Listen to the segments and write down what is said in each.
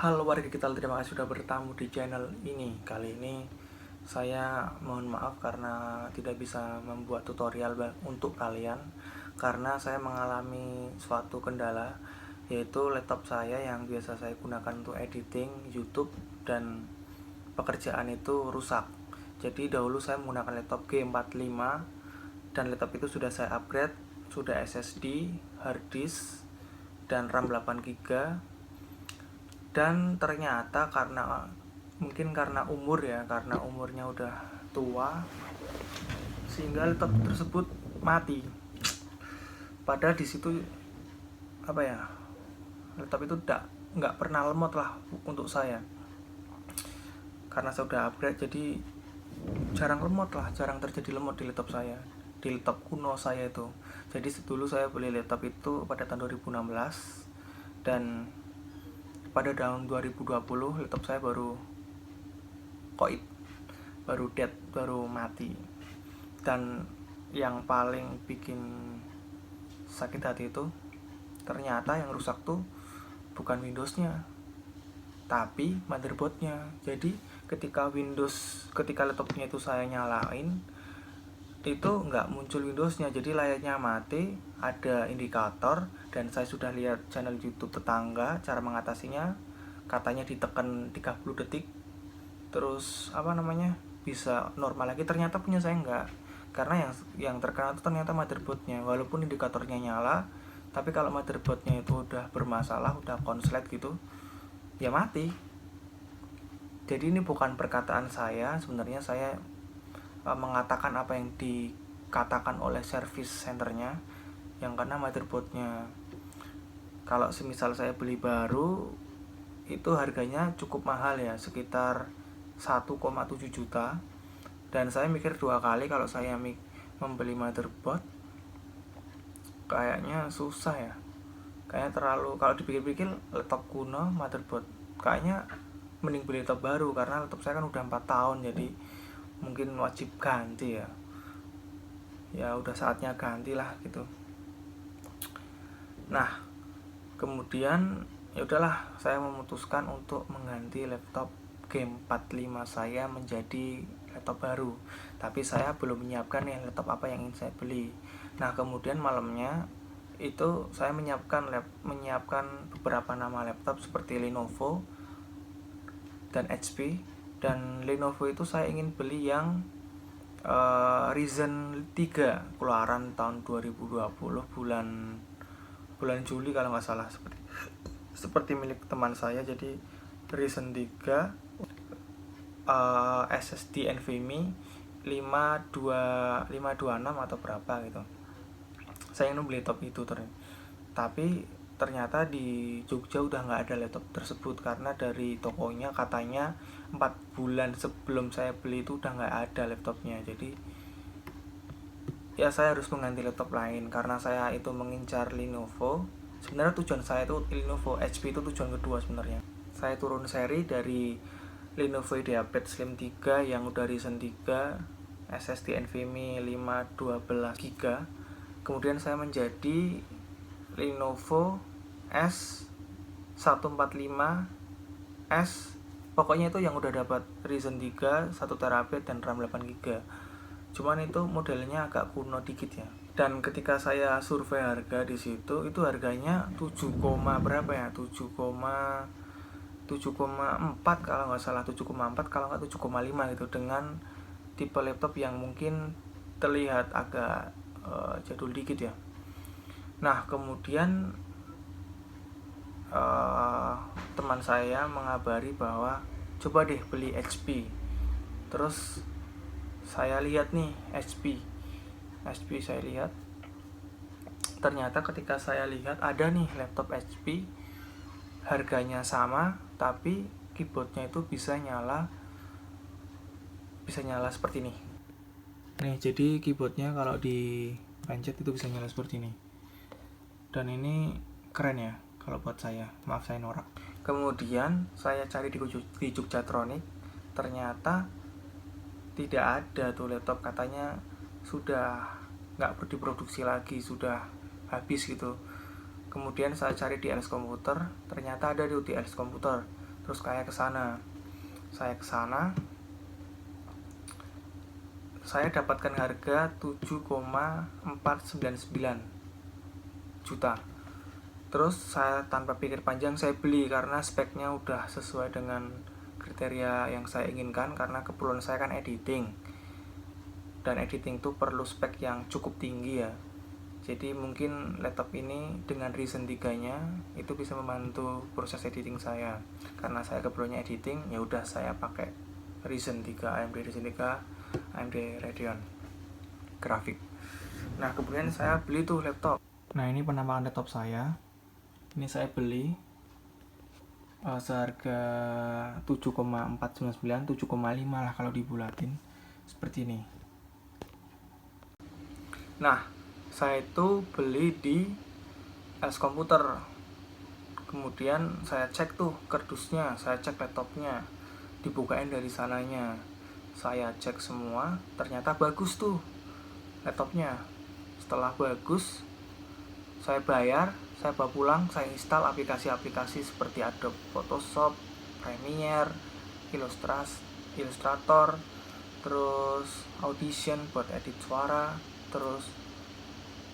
Halo warga kita, terima kasih sudah bertamu di channel ini. Kali ini saya mohon maaf karena tidak bisa membuat tutorial untuk kalian, karena saya mengalami suatu kendala, yaitu laptop saya yang biasa saya gunakan untuk editing YouTube dan pekerjaan itu rusak. Jadi dahulu saya menggunakan laptop G45 dan laptop itu sudah saya upgrade, sudah SSD, hard disk, dan RAM 8 GB. Dan ternyata karena umur ya, karena umurnya udah tua, sehingga laptop tersebut mati. Padahal di situ apa ya, laptop itu nggak pernah lemot lah untuk saya, karena saya udah upgrade jadi jarang lemot lah, jarang terjadi lemot di laptop saya, di laptop kuno saya itu. Jadi dulu saya beli laptop itu pada tahun 2016, dan pada tahun 2020 laptop saya baru koit, baru dead, baru mati. Dan yang paling bikin sakit hati itu, ternyata yang rusak tuh bukan Windowsnya, tapi motherboardnya. Jadi ketika laptopnya itu saya nyalain, itu nggak muncul Windowsnya, jadi layarnya mati, ada indikator. Dan saya sudah lihat channel YouTube tetangga cara mengatasinya, katanya ditekan 30 detik terus bisa normal lagi. Ternyata punya saya enggak, karena yang terkena itu ternyata motherboardnya. Walaupun indikatornya nyala, tapi kalau motherboardnya itu udah bermasalah, udah konslet gitu, ya mati. Jadi ini bukan perkataan saya, sebenarnya saya mengatakan apa yang dikatakan oleh service centernya, yang karena motherboardnya, kalau semisal saya beli baru itu harganya cukup mahal ya, sekitar 1,7 juta. Dan saya mikir dua kali kalau saya membeli motherboard, kayaknya susah ya, kayaknya terlalu, kalau dipikir-pikir laptop kuno motherboard, kayaknya mending beli laptop baru, karena laptop saya kan udah 4 tahun, jadi mungkin wajib ganti ya. Ya udah saatnya ganti lah gitu. Nah, kemudian ya udahlah, saya memutuskan untuk mengganti laptop G45 saya menjadi laptop baru. Tapi saya belum menyiapkan nih laptop apa yang ingin saya beli. Nah, kemudian malamnya itu saya menyiapkan beberapa nama laptop seperti Lenovo dan HP. Dan Lenovo itu saya ingin beli yang Ryzen 3 keluaran tahun 2020 bulan Juli kalau nggak salah, seperti milik teman saya. Jadi Ryzen 3 SSD NVMe 526 atau berapa gitu. Saya ingin beli laptop itu tapi ternyata di Jogja udah nggak ada laptop tersebut, karena dari tokonya katanya 4 bulan sebelum saya beli itu udah nggak ada laptopnya. Jadi ya saya harus mengganti laptop lain, karena saya itu mengincar Lenovo. Sebenarnya tujuan saya itu Lenovo. HP itu tujuan kedua sebenarnya. Saya turun seri dari Lenovo IdeaPad Slim 3 yang udah Ryzen 3 SSD NVMe 512 GB. Kemudian saya menjadi Lenovo S145S, pokoknya itu yang udah dapat Ryzen 3 1 TB dan RAM 8 GB. Cuman itu modelnya agak kuno dikit ya. Dan ketika saya survei harga di situ, itu harganya 7, berapa ya? 7,4 kalau nggak salah, 7,4 kalau nggak 7,5 gitu, dengan tipe laptop yang mungkin terlihat agak jadul dikit ya. Nah, kemudian teman saya mengabari bahwa coba deh beli HP. Terus saya lihat nih HP saya lihat, ternyata ketika saya lihat ada nih laptop HP harganya sama, tapi keyboardnya itu bisa nyala seperti ini nih. Jadi keyboardnya kalau dipencet itu bisa nyala seperti ini, dan ini keren ya kalau buat saya. Maaf saya norak. Kemudian saya cari di Jogjatronic, ternyata tidak ada tuh laptop, katanya sudah nggak diproduksi lagi, sudah habis gitu. Kemudian saya cari di LS Komputer, ternyata ada di LS Komputer, Terus saya ke sana, saya dapatkan harga 7,499 juta. Terus saya tanpa pikir panjang saya beli karena speknya udah sesuai dengan kriteria yang saya inginkan, karena keperluan saya kan editing. Dan editing tuh perlu spek yang cukup tinggi ya. Jadi mungkin laptop ini dengan Ryzen 3-nya itu bisa membantu proses editing saya. Karena saya keperluannya editing, ya udah saya pakai Ryzen 3, AMD Ryzen 3, AMD Radeon grafik. Nah, kemudian saya beli tuh laptop. Nah, ini penampakan laptop saya. Ini saya beli seharga 7,499, 7,5 lah kalau dibulatin. Seperti ini. Nah, saya itu beli di Els Komputer. Kemudian saya cek tuh kardusnya, saya cek laptopnya, dibukain dari sananya. Saya cek semua, ternyata bagus tuh laptopnya. Setelah bagus, saya bayar, saya bawa pulang, saya install aplikasi-aplikasi seperti Adobe Photoshop, Premiere, Illustrator, terus Audition buat edit suara, terus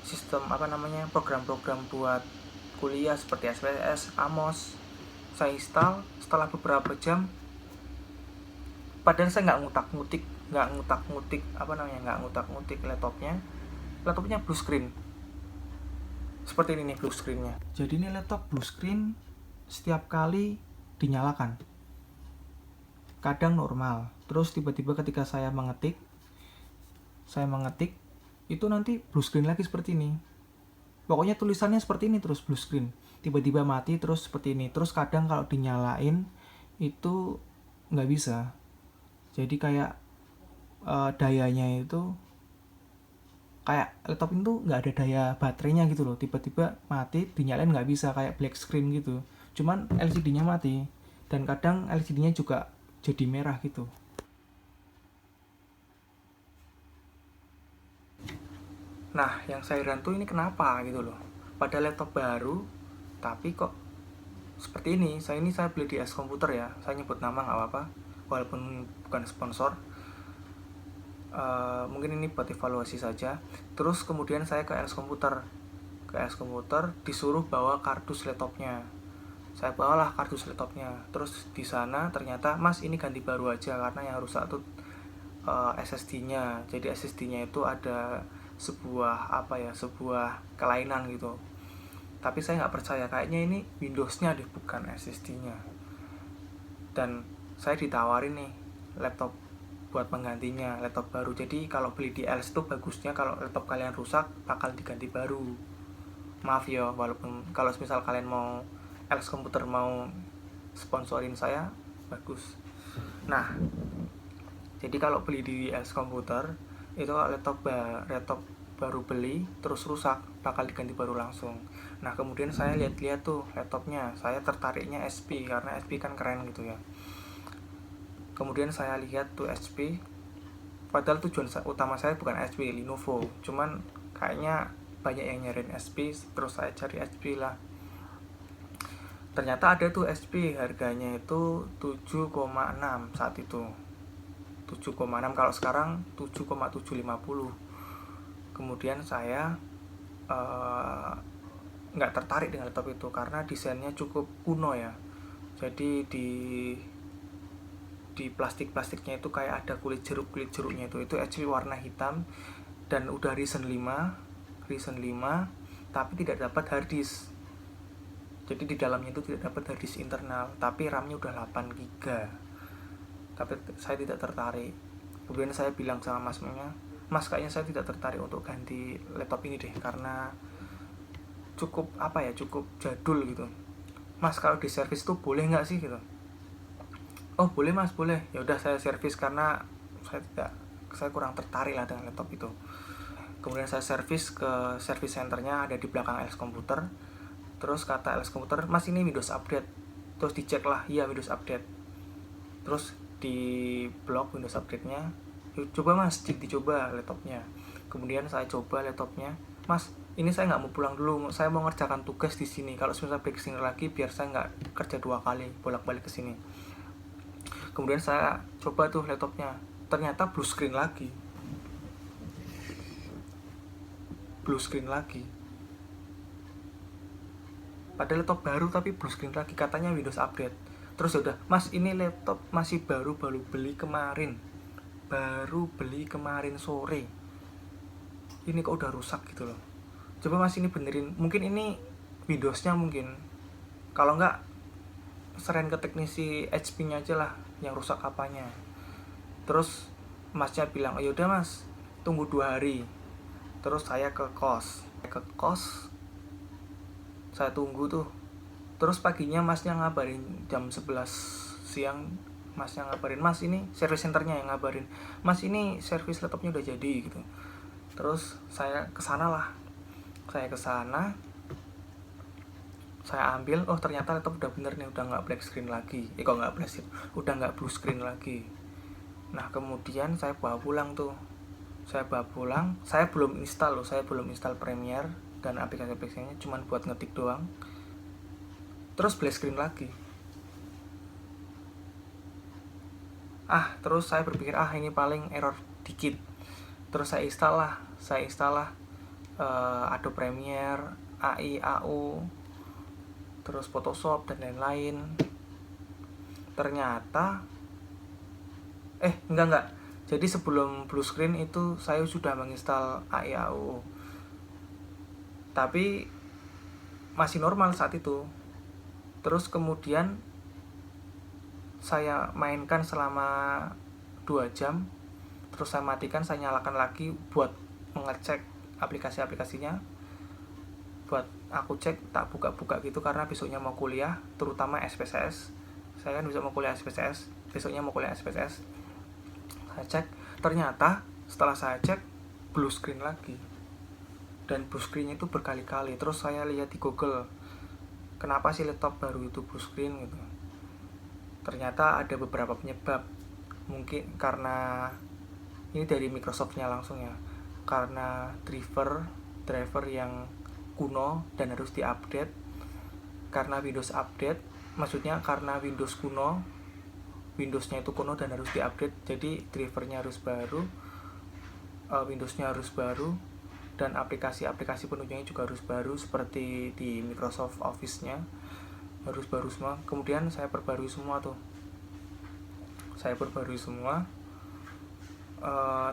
sistem program-program buat kuliah seperti SPSS, Amos. Saya install. Setelah beberapa jam, padahal saya nggak ngutak-ngutik laptopnya blue screen. Seperti ini nih blue screennya. Jadi ini laptop blue screen setiap kali dinyalakan. Kadang normal, terus tiba-tiba ketika saya mengetik itu nanti blue screen lagi seperti ini. Pokoknya tulisannya seperti ini terus blue screen. Tiba-tiba mati terus seperti ini. Terus kadang kalau dinyalain itu nggak bisa. Jadi kayak dayanya itu kayak laptop itu nggak ada daya baterainya gitu loh. Tiba-tiba mati, dinyalain nggak bisa, kayak black screen gitu. Cuman LCD-nya mati. Dan kadang LCD-nya juga jadi merah gitu. Nah, yang saya heran tuh ini kenapa gitu loh. Pada laptop baru, tapi kok seperti ini. Saya beli di Els Komputer ya. Saya nyebut nama nggak apa-apa, walaupun bukan sponsor. Mungkin ini buat evaluasi saja. Terus kemudian saya ke Els Komputer. Disuruh bawa kardus laptopnya. Saya bawalah kardus laptopnya. Terus di sana ternyata, "Mas, ini ganti baru aja karena yang rusak tuh SSD-nya." Jadi SSD-nya itu ada sebuah kelainan gitu. Tapi saya nggak percaya, kayaknya ini Windows-nya deh, bukan SSD-nya. Dan saya ditawarin nih laptop buat penggantinya, laptop baru. Jadi kalau beli di Els itu bagusnya kalau laptop kalian rusak bakal diganti baru. Maaf ya, walaupun kalau misal kalian mau Els Komputer mau sponsorin saya, bagus. Nah, jadi kalau beli di Els Komputer itu laptop baru beli terus rusak bakal diganti baru langsung. Nah, kemudian saya lihat-lihat tuh laptopnya, saya tertariknya HP karena HP kan keren gitu ya. Kemudian saya lihat tuh HP, padahal tujuan utama saya bukan HP, Lenovo. Cuman kayaknya banyak yang nyariin HP, terus saya cari HP lah. Ternyata ada tuh HP, harganya itu 7,6 saat itu. 7,6, kalau sekarang 7,750. Kemudian saya nggak tertarik dengan laptop itu karena desainnya cukup kuno ya. Jadi di plastiknya itu kayak ada kulit jeruknya itu HP warna hitam dan udah Ryzen 5 tapi tidak dapat hard disk. Jadi di dalamnya itu tidak dapat hard disk internal, tapi RAM-nya udah 8 GB. Tapi saya tidak tertarik. Kemudian saya bilang sama masnya, "Mas, kayaknya saya tidak tertarik untuk ganti laptop ini deh karena cukup jadul gitu. Mas, kalau di servis tuh boleh nggak sih gitu?" "Oh, boleh Mas, boleh." Ya udah, saya servis karena saya kurang tertarik lah dengan laptop itu. Kemudian saya servis ke service centernya, ada di belakang Els Komputer. Terus kata Els Komputer, "Mas, ini Windows update." Terus dicek lah, iya Windows update. Terus di blok Windows update-nya, "Coba Mas, dicoba laptopnya." Kemudian saya coba laptopnya, Mas ini saya nggak mau pulang dulu, saya mau ngerjakan tugas di sini, kalau misalnya break sini lagi biar saya nggak kerja 2 kali bolak-balik ke sini. Kemudian saya coba tuh laptopnya, ternyata blue screen lagi. Padahal laptop baru tapi blue screen lagi, katanya Windows update. Terus udah, Mas ini laptop masih baru beli kemarin sore, ini kok udah rusak gitu loh. Coba Mas ini benerin, mungkin ini Windowsnya mungkin, kalau enggak serain ke teknisi HP nya aja lah yang rusak apanya. Terus Masnya bilang, oh yaudah Mas tunggu 2 hari. Terus saya ke kos, saya tunggu tuh. Terus paginya Masnya ngabarin jam 11 siang, Masnya ngabarin, Mas ini service centernya yang ngabarin, Mas ini service laptopnya udah jadi gitu. Terus saya kesana, saya ambil, oh ternyata laptop udah bener nih, udah nggak black screen lagi, udah nggak blue screen lagi. Nah kemudian saya bawa pulang, saya belum install Premiere dan aplikasi-aplikasinya, cuman buat ngetik doang. Terus black screen lagi. Terus saya berpikir ini paling error dikit. Terus saya install lah Adobe Premiere, AI, AU, terus Photoshop dan lain-lain. Ternyata enggak. Jadi sebelum blue screen itu saya sudah menginstal AI, AU, tapi masih normal saat itu. Terus kemudian saya mainkan selama 2 jam, terus saya matikan, saya nyalakan lagi buat mengecek aplikasi-aplikasinya, buat aku cek, tak buka-buka gitu, karena besoknya mau kuliah, terutama SPSS. Saya kan besok mau kuliah SPSS, saya cek, ternyata setelah saya cek blue screen lagi, dan blue screennya itu berkali-kali. Terus saya lihat di Google, kenapa sih laptop baru itu blue screen gitu. Ternyata ada beberapa penyebab. Mungkin karena ini dari Microsoftnya langsung ya, karena driver yang kuno dan harus diupdate. Karena Windows update, maksudnya karena Windows kuno, Windowsnya itu kuno dan harus diupdate, jadi drivernya harus baru, Windowsnya harus baru, dan aplikasi-aplikasi penunjangnya juga harus baru, seperti di Microsoft Office-nya harus baru semua. Kemudian saya perbarui semua,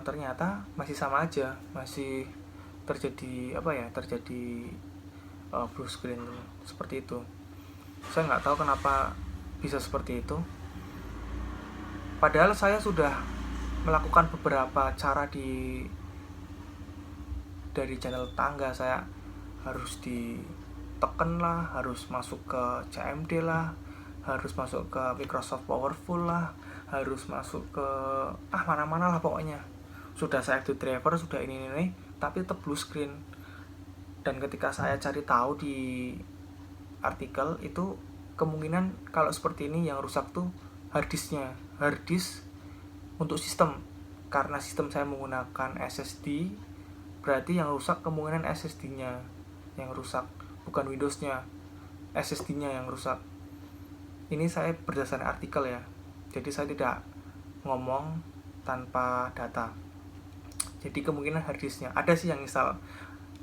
ternyata masih sama aja, masih terjadi blue screen seperti itu. Saya nggak tahu kenapa bisa seperti itu, padahal saya sudah melakukan beberapa cara dari channel tangga. Saya harus ditekan lah, harus masuk ke CMD lah, harus masuk ke Microsoft Powerful lah, harus masuk ke mana-mana lah pokoknya. Sudah saya active driver, sudah ini, tapi tetap blue screen. Dan ketika saya cari tahu di artikel itu, kemungkinan kalau seperti ini yang rusak tuh hard disk untuk sistem. Karena sistem saya menggunakan SSD, berarti yang rusak kemungkinan SSD-nya yang rusak, bukan Windows-nya, SSD-nya yang rusak. Ini saya berdasarkan artikel ya, jadi saya tidak ngomong tanpa data. Jadi kemungkinan hard disk-nya ada sih yang install,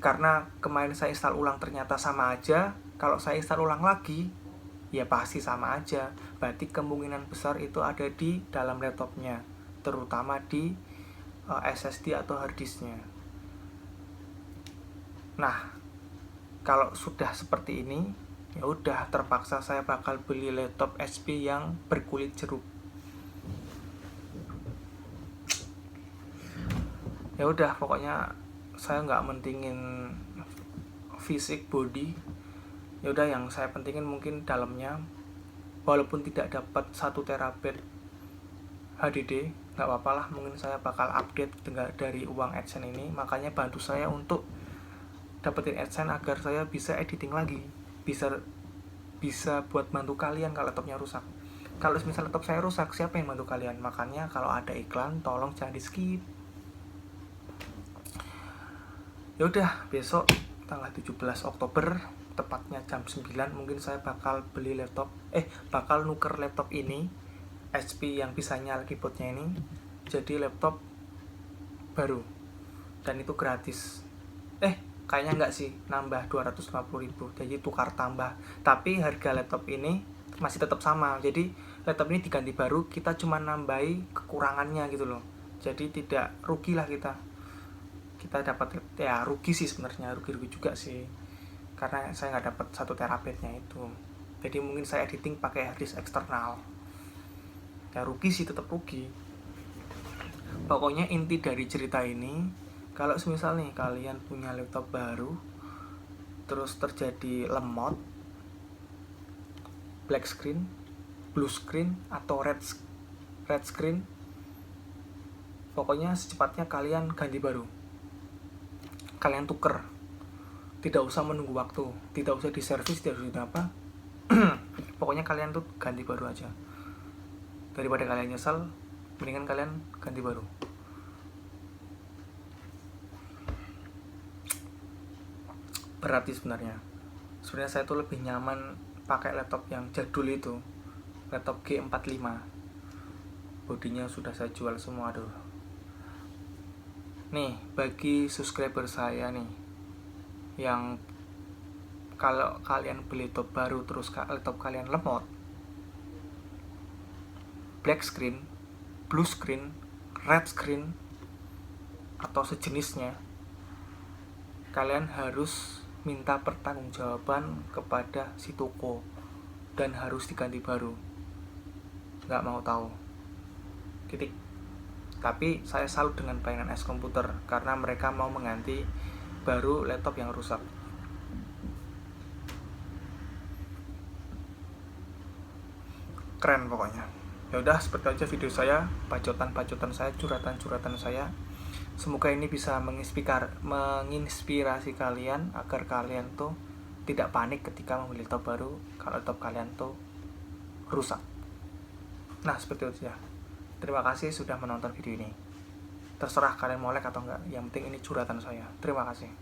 karena kemarin saya install ulang ternyata sama aja. Kalau saya install ulang lagi, ya pasti sama aja. Berarti kemungkinan besar itu ada di dalam laptopnya, terutama di SSD atau hard disk-nya. Nah, kalau sudah seperti ini, ya udah, terpaksa saya bakal beli laptop HP yang berkulit jeruk. Ya udah, pokoknya saya nggak mentingin fisik body. Ya udah, yang saya pentingin mungkin dalamnya. Walaupun tidak dapat 1 terabyte HDD, nggak apa-apa lah, mungkin saya bakal update dari uang AdSense ini. Makanya bantu saya untuk dapetin AdSense agar saya bisa editing lagi, bisa buat bantu kalian kalau laptopnya rusak. Kalau misalnya laptop saya rusak, siapa yang bantu kalian? Makanya kalau ada iklan, tolong jangan di skip. Ya udah, besok tanggal 17 Oktober tepatnya jam 9 mungkin saya bakal beli laptop, bakal nuker laptop ini, HP yang bisa nyala keyboardnya ini, jadi laptop baru. Dan itu gratis. Kayaknya enggak sih, nambah 250.000, jadi tukar tambah. Tapi harga laptop ini masih tetap sama, jadi laptop ini diganti baru, kita cuma nambahi kekurangannya gitu loh. Jadi tidak rugi lah kita dapat, ya rugi sih sebenarnya, rugi juga sih, karena saya nggak dapat 1 TB-nya itu. Jadi mungkin saya editing pakai harddisk eksternal, ya rugi sih, tetap rugi. Pokoknya inti dari cerita ini, kalau semisal nih kalian punya laptop baru terus terjadi lemot, black screen, blue screen, atau red screen, pokoknya secepatnya kalian ganti baru, kalian tuker, tidak usah menunggu waktu, tidak usah diservis, tidak usah apa. Pokoknya kalian tuh ganti baru aja, daripada kalian nyesel, mendingan kalian ganti baru. Berarti sebenarnya saya tuh lebih nyaman pakai laptop yang jadul itu, laptop G45. Bodinya sudah saya jual semua. Aduh. Nih, bagi subscriber saya nih, yang kalau kalian beli laptop baru terus laptop kalian lemot, black screen, blue screen, red screen, atau sejenisnya, kalian harus minta pertanggungjawaban kepada si toko dan harus diganti baru. Nggak mau tahu. Titik. Tapi saya salut dengan Finance Komputer karena mereka mau mengganti baru laptop yang rusak. Keren pokoknya. Ya udah, seperti aja video saya, pacotan saya, curhatan saya. Semoga ini bisa menginspirasi kalian agar kalian tuh tidak panik ketika membeli laptop baru kalau laptop kalian tuh rusak. Nah, seperti itu ya. Terima kasih sudah menonton video ini. Terserah kalian mau like atau enggak, yang penting ini curhatan saya. Terima kasih.